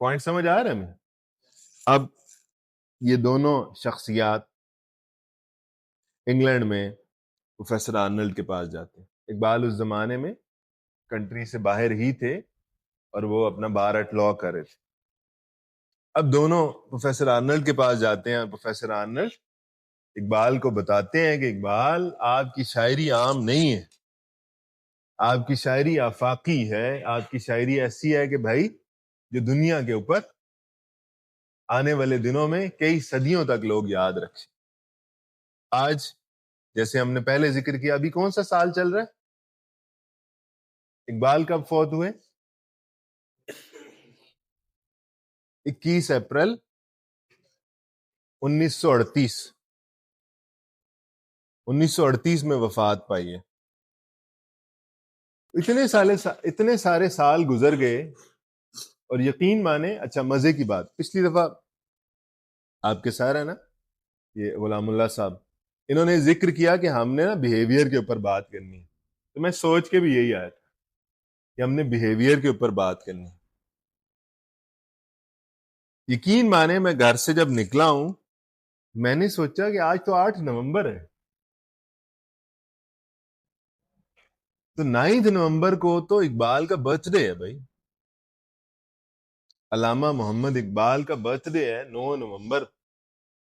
Point سمجھ آ رہا ہے ہمیں؟ اب یہ دونوں شخصیات انگلینڈ میں پروفیسر آرنلڈ کے پاس جاتے ہیں. اقبال اس زمانے میں کنٹری سے باہر ہی تھے اور وہ اپنا بار ایٹ لا کر رہے تھے. اب دونوں پروفیسر آرنلڈ کے پاس جاتے ہیں اور پروفیسر آرنلڈ اقبال کو بتاتے ہیں کہ اقبال آپ کی شاعری عام نہیں ہے, آپ کی شاعری آفاقی ہے, آپ کی شاعری ایسی ہے کہ بھائی جو دنیا کے اوپر آنے والے دنوں میں کئی صدیوں تک لوگ یاد رکھیں. آج جیسے ہم نے پہلے ذکر کیا, ابھی کون سا سال چل رہا ہے؟ اقبال کب فوت ہوئے؟ 21 اپریل 1938. 1938 میں وفات پائی ہے. اتنے سارے سال گزر گئے اور یقین مانے. اچھا مزے کی بات, پچھلی دفعہ آپ کے ساتھ ہے نا یہ غلام اللہ صاحب, انہوں نے ذکر کیا کہ ہم نے نا بیہیویئر کے اوپر بات کرنی ہے, تو میں سوچ کے بھی یہی آیا تھا کہ ہم نے بیہیویئر کے اوپر بات کرنی ہے. یقین مانے میں گھر سے جب نکلا ہوں میں نے سوچا کہ آج تو 8 نومبر ہے, تو 9 نومبر کو تو اقبال کا برتھ ڈے ہے بھائی. علامہ محمد اقبال کا برتھ ڈے ہے 9 نومبر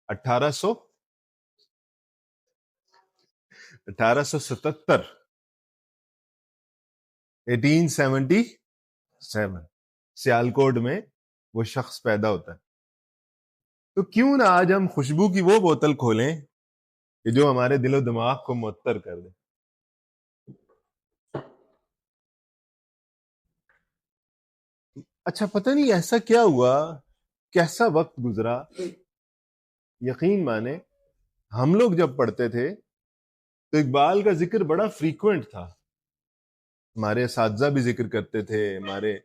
1877. 1877 سیالکوٹ میں وہ شخص پیدا ہوتا ہے. تو کیوں نہ آج ہم خوشبو کی وہ بوتل کھولیں کہ جو ہمارے دل و دماغ کو معطر کر دے. اچھا پتہ نہیں ایسا کیا ہوا, کیسا وقت گزرا. یقین مانے ہم لوگ جب پڑھتے تھے تو اقبال کا ذکر بڑا فریکوینٹ تھا. ہمارے اساتذہ بھی ذکر کرتے تھے, ہمارے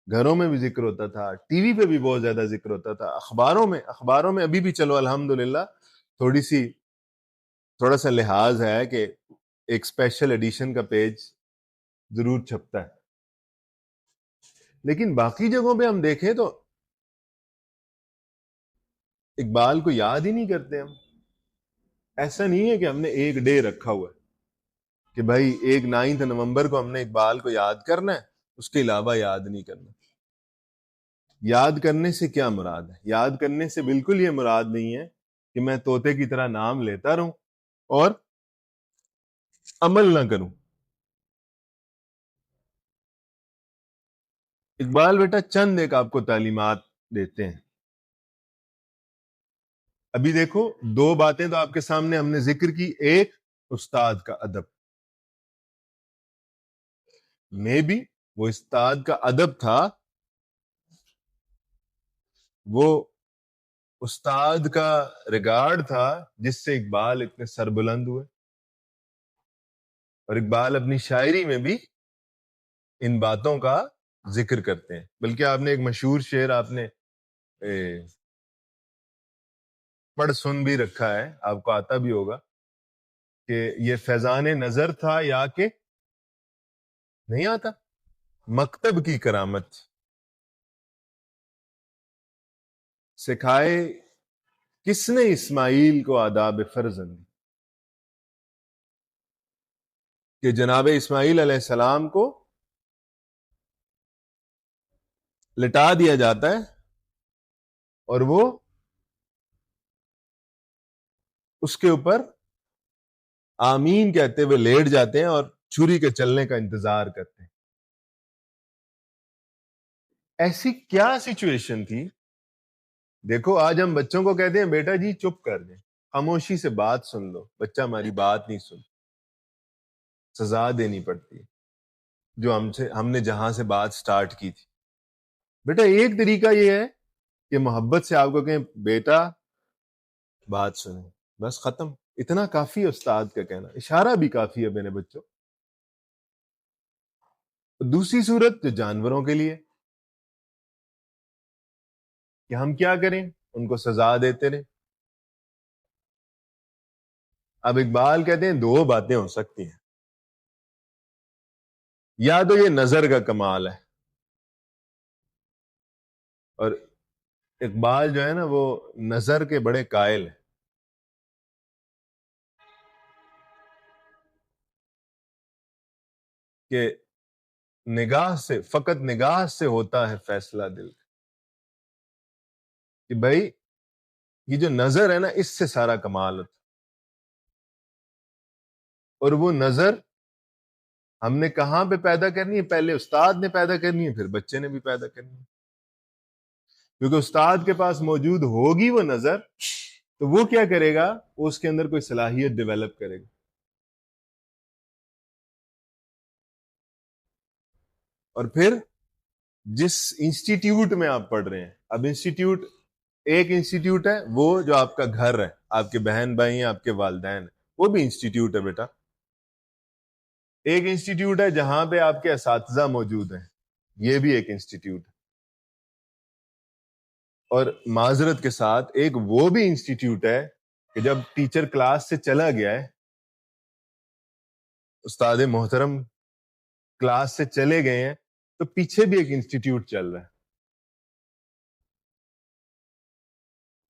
گھروں میں بھی ذکر ہوتا تھا, ٹی وی پہ بھی بہت زیادہ ذکر ہوتا تھا, اخباروں میں ابھی بھی چلو الحمدللہ تھوڑا سا لحاظ ہے کہ ایک اسپیشل ایڈیشن کا پیج ضرور چھپتا ہے. لیکن باقی جگہوں پہ ہم دیکھیں تو اقبال کو یاد ہی نہیں کرتے ہم. ایسا نہیں ہے کہ ہم نے ایک ڈے رکھا ہوا ہے کہ بھائی 9 نومبر کو ہم نے اقبال کو یاد کرنا ہے, اس کے علاوہ یاد نہیں کرنا. یاد کرنے سے کیا مراد ہے؟ یاد کرنے سے بالکل یہ مراد نہیں ہے کہ میں طوطے کی طرح نام لیتا رہوں اور عمل نہ کروں. اقبال بیٹا چند ایک آپ کو تعلیمات دیتے ہیں. ابھی دیکھو 2 باتیں تو آپ کے سامنے ہم نے ذکر کی. ایک استاد کا ادب, میں بھی وہ استاد کا ادب تھا, وہ استاد کا ریگارڈ تھا جس سے اقبال اتنے سربلند ہوئے. اور اقبال اپنی شاعری میں بھی ان باتوں کا ذکر کرتے ہیں. بلکہ آپ نے ایک مشہور شعر آپ نے پڑھ سن بھی رکھا ہے, آپ کو آتا بھی ہوگا کہ یہ فیضان نظر تھا یا کہ نہیں آتا, مکتب کی کرامت سکھائے کس نے اسماعیل کو آداب فرزند, کہ جناب اسماعیل علیہ السلام کو لٹا دیا جاتا ہے اور وہ اس کے اوپر آمین کہتے ہوئے لیٹ جاتے ہیں اور چھری کے چلنے کا انتظار کرتے ہیں. ایسی کیا سچویشن تھی؟ دیکھو آج ہم بچوں کو کہتے ہیں بیٹا جی چپ کر دیں, خاموشی سے بات سن لو. بچہ ہماری بات نہیں سن, سزا دینی پڑتی ہے جو ہم نے جہاں سے بات سٹارٹ کی تھی. بیٹا ایک طریقہ یہ ہے کہ محبت سے آپ کو کہیں بیٹا بات سنیں, بس ختم. اتنا کافی ہے استاد کا کہنا, اشارہ بھی کافی ہے میرے بچوں. دوسری صورت جو جانوروں کے لیے کہ ہم کیا کریں, ان کو سزا دیتے رہیں. اب اقبال کہتے ہیں 2 باتیں ہو سکتی ہیں, یا تو یہ نظر کا کمال ہے اور اقبال جو ہے نا وہ نظر کے بڑے قائل ہیں کہ نگاہ سے، فقط نگاہ سے ہوتا ہے فیصلہ دل کا، کہ بھائی یہ جو نظر ہے نا اس سے سارا کمال ہوتا، اور وہ نظر ہم نے کہاں پہ پیدا کرنی ہے؟ پہلے استاد نے پیدا کرنی ہے، پھر بچے نے بھی پیدا کرنی ہے، کیونکہ استاد کے پاس موجود ہوگی وہ نظر، تو وہ کیا کرے گا؟ وہ اس کے اندر کوئی صلاحیت ڈیولپ کرے گا. اور پھر جس انسٹیٹیوٹ میں آپ پڑھ رہے ہیں، اب انسٹیٹیوٹ ایک انسٹیٹیوٹ ہے وہ جو آپ کا گھر ہے، آپ کے بہن بھائی ہیں، آپ کے والدین ہیں، وہ بھی انسٹیٹیوٹ ہے بیٹا. ایک انسٹیٹیوٹ ہے جہاں پہ آپ کے اساتذہ موجود ہیں، یہ بھی ایک انسٹیٹیوٹ ہے. اور معذرت کے ساتھ ایک وہ بھی انسٹیٹیوٹ ہے کہ جب ٹیچر کلاس سے چلا گیا ہے، استاد محترم کلاس سے چلے گئے ہیں، تو پیچھے بھی ایک انسٹیٹیوٹ چل رہا ہے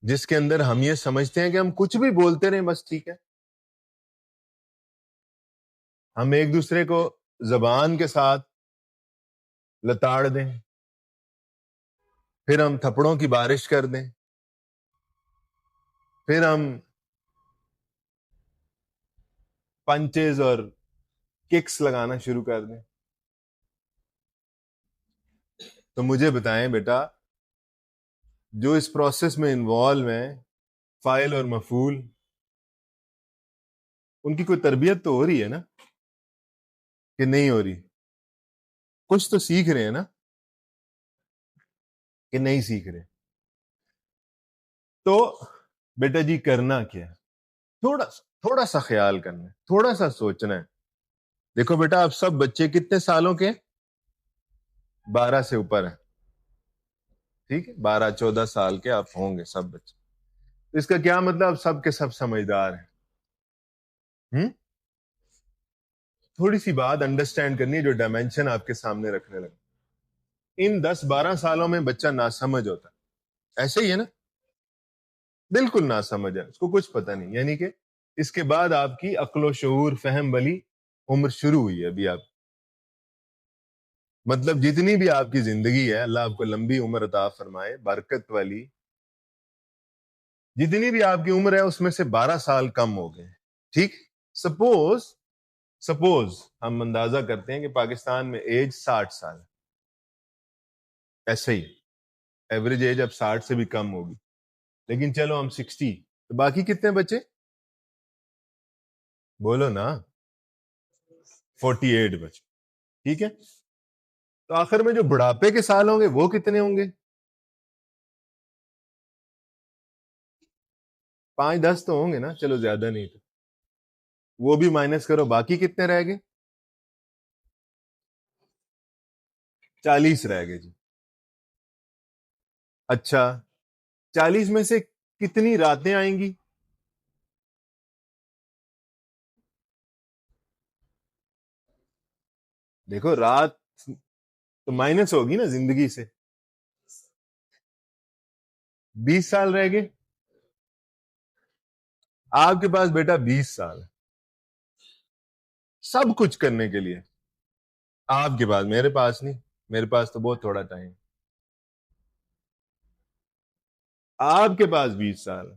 جس کے اندر ہم یہ سمجھتے ہیں کہ ہم کچھ بھی بولتے رہیں بس ٹھیک ہے. ہم ایک دوسرے کو زبان کے ساتھ لتاڑ دیں، پھر ہم تھپڑوں کی بارش کر دیں، پھر ہم پنچز اور ککس لگانا شروع کر دیں. تو مجھے بتائیں بیٹا، جو اس پروسیس میں انوالو ہیں، فاعل اور مفعول، ان کی کوئی تربیت تو ہو رہی ہے نا کہ نہیں ہو رہی؟ کچھ تو سیکھ رہے ہیں نا کہ نہیں سیکھ رہے؟ تو بیٹا جی کرنا کیا ہے؟ تھوڑا سا خیال کرنا ہے، تھوڑا سا سوچنا ہے. دیکھو بیٹا، آپ سب بچے کتنے سالوں کے؟ 12 سے اوپر ہیں، ٹھیک ہے، 12-14 سال کے آپ ہوں گے سب بچے. اس کا کیا مطلب؟ سب کے سب سمجھدار ہیں. تھوڑی سی بات انڈرسٹینڈ کرنی ہے جو ڈائمینشن آپ کے سامنے رکھنے لگا. ان 10-12 سالوں میں بچہ ناسمجھ ہوتا ہے، ایسے ہی ہے نا؟ بالکل ناسمجھ ہے، اس کو کچھ پتہ نہیں. یعنی کہ اس کے بعد آپ کی عقل و شعور، فہم والی عمر شروع ہوئی ہے ابھی. آپ مطلب جتنی بھی آپ کی زندگی ہے، اللہ آپ کو لمبی عمر عطا فرمائے، برکت والی. جتنی بھی آپ کی عمر ہے اس میں سے 12 سال کم ہو گئے، ٹھیک. سپوز ہم اندازہ کرتے ہیں کہ پاکستان میں ایج 60 سال، ایسے ہی ایوریج ایج اب 60 سے بھی کم ہوگی، لیکن چلو ہم 60، تو باقی کتنے بچے؟ بولو نا. 48 بچے، ٹھیک ہے. تو آخر میں جو بڑھاپے کے سال ہوں گے وہ کتنے ہوں گے؟ 5-10 تو ہوں گے نا، چلو زیادہ نہیں. تو وہ بھی مائنس کرو، باقی کتنے رہ گئے؟ 40 رہ گئے جی. اچھا، 40 میں سے کتنی راتیں آئیں گی؟ دیکھو رات تو مائنس ہوگی نا زندگی سے. 20 سال رہ گئے. آپ کے پاس بیٹا 20 سال سب کچھ کرنے کے لیے. آپ کے پاس، میرے پاس نہیں، میرے پاس تو بہت تھوڑا ٹائم. آپ کے پاس 20 سال.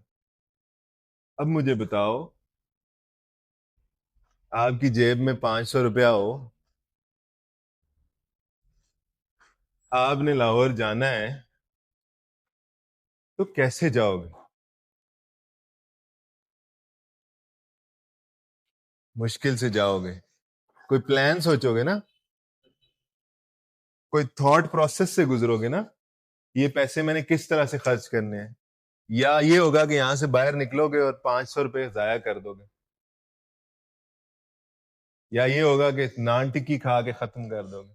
اب مجھے بتاؤ، آپ کی جیب میں 500 روپیہ ہو، آپ نے لاہور جانا ہے، تو کیسے جاؤ گے؟ مشکل سے جاؤ گے. کوئی پلان سوچو گے نا، کوئی تھاٹ پروسیس سے گزرو گے نا، یہ پیسے میں نے کس طرح سے خرچ کرنے ہیں. یا یہ ہوگا کہ یہاں سے باہر نکلو گے اور 500 روپے ضائع کر دو گے. یا یہ ہوگا کہ نان ٹکی کھا کے ختم کر دو گے.